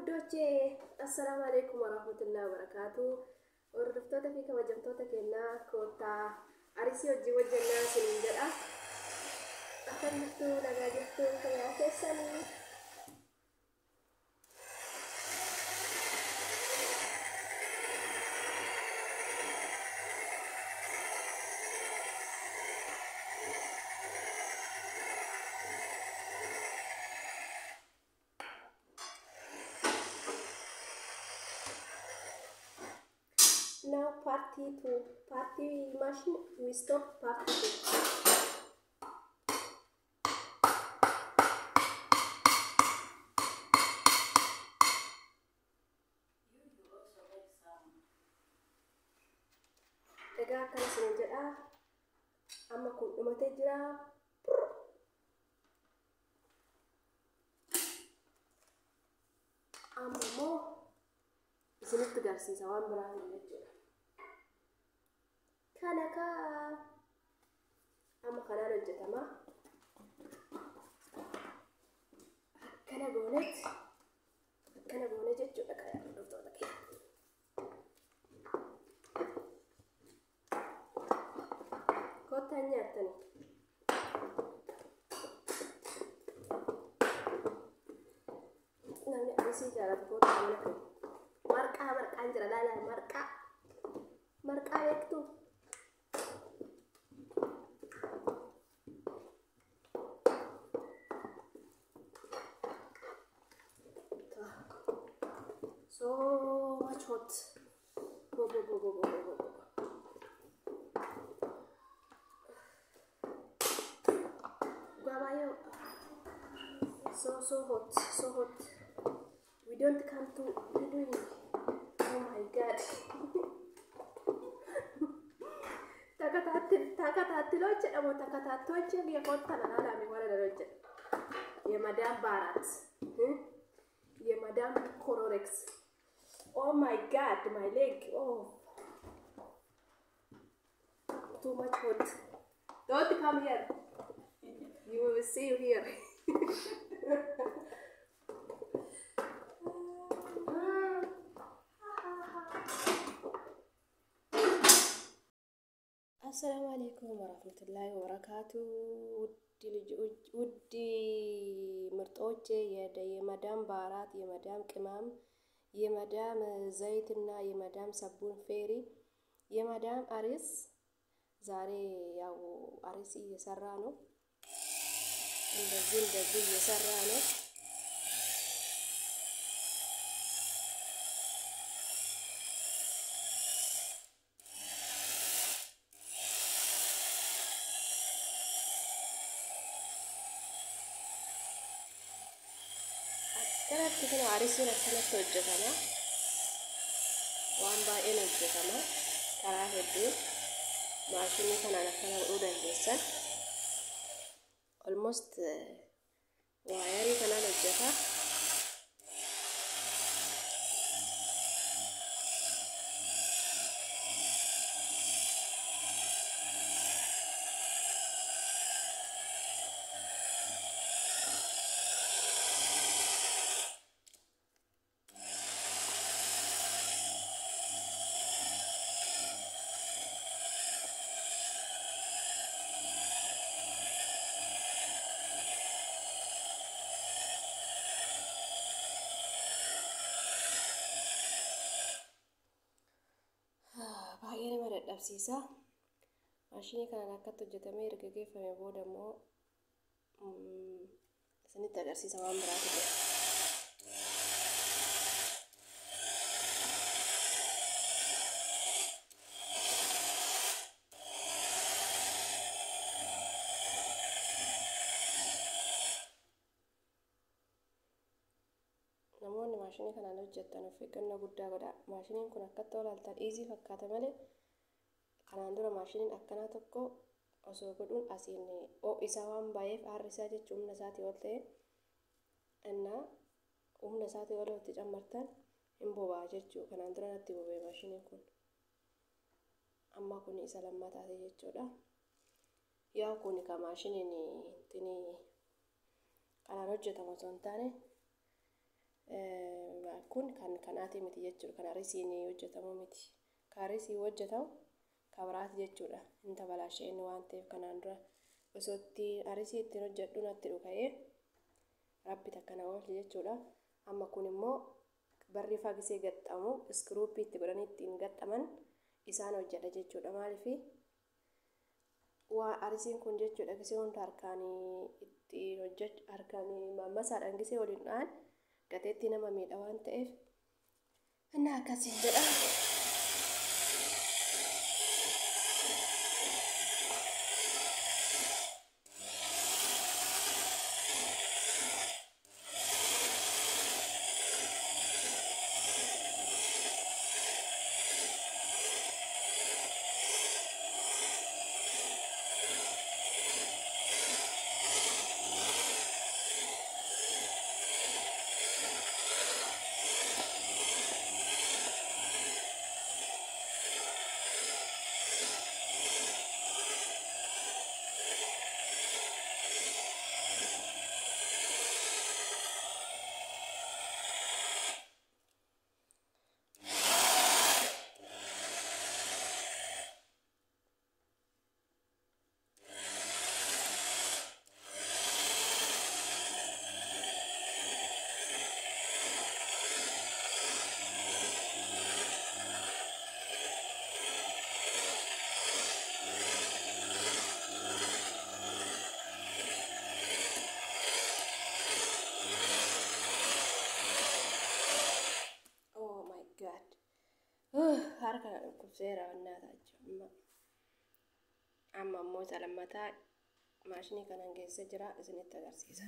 Gurguddoche, assalamu alaikum warahmatullahi wabarakatuh. Hordoftoota fi kabajamtoota keenyaa koottaa arisii hojii hojjannaa isiniin jedha. Akkam jirtu nagaa jirtu fayyaa keessanii. Now party 2, party machine, we stop party 2. Egaa akkana isiniin jedha, amma kun dhumatee jira. Amma immoo isinitti agarsiisa waan biraa hin jechuudha. Amma kanaan hojjetama. Akkana goone jechuudha kan hordoftoota keenya. Koottaa nyaattani. Namni arisii jaalatu koottaa mana kana. Marqaan jira laala marqaa beektu. So much hot. Go. Guabayo. So hot. We don't come to doing. Oh my God. Takataatti loche amo takataatti loche dia kota nana mi wala loche. Ya Madame Barat. Ya Madame Cororex. Oh my God, my leg. Oh. Too much hot. Don't come here. You will see you here. Assalamu alaikum warahmatullahi wabarakatuh. Uddi ምርጦቼ የመዳም ባራት የመዳም ቅመም የመዳም ዘይትና የመዳም ሰቡን ፌሪ የመዳም አሪስ ዛሬ ያው አሪስ እየሰራ ነው። እንደዚህ እየሰራ ነው። Kita arisi rasanya hojjetama waan baay'een hojjetama karaa hedduu maashinii kanaan akkana godhuu dandeessan almost waayarii kanaan hojjeta. Baay'ee nama dadhabsiisa. Maashinii kanaan akkatti hojjetamee erga geeffamee booda immoo isinitti agarsiisa waan biraati jira. Namoonni maashinii kanaan hojjetan of eeggannoo guddaa godhaa. Maashiniin kun akkatti olaaltan easy fakkaata malee kanaan dura maashiniin akkanaa tokko osoo godhuun asiin ho'isaa waan baay'eef aarri isaa jechuun humna isaatii ol ta'e innaa humna isaatii ol itti cammartan hin boba'a jechuu. Kanaan dura natti boba'e maashiniin kun. Amma kun isa lammataati jechuudha. Yaa kun ka maashiniin kanaan hojjetamu osoo hin taane kun kan kanaati miti jechuudha. Kan arisiin hojjetamu miti. Kan arisiin hojjetamu kan biraati jechuudha. Inta balaashee inni waan ta'eef kanaan dura osoo itti arisii ittiin hojjedhu natti dhuka'ee rabbi takkana oolche jechuudha. Amma kun immoo barri fagisee gaxxamu iskruuppii itti godhanii ittiin gaxxaman isaan hojjedha jechuudha. Maaliifi waa arisiin kun jechuudha gisee hunda harkaan ittiin hojjechu harkaan mammasaadhaan gisee waliin dhaan gateetti nama miidha waan ta'eef inni akkasii jedha. Harka dhukkubseera wannaa ta'a. Amma immoo isa lammataa maashinii kanaan keessa jira isinitti agarsiisa.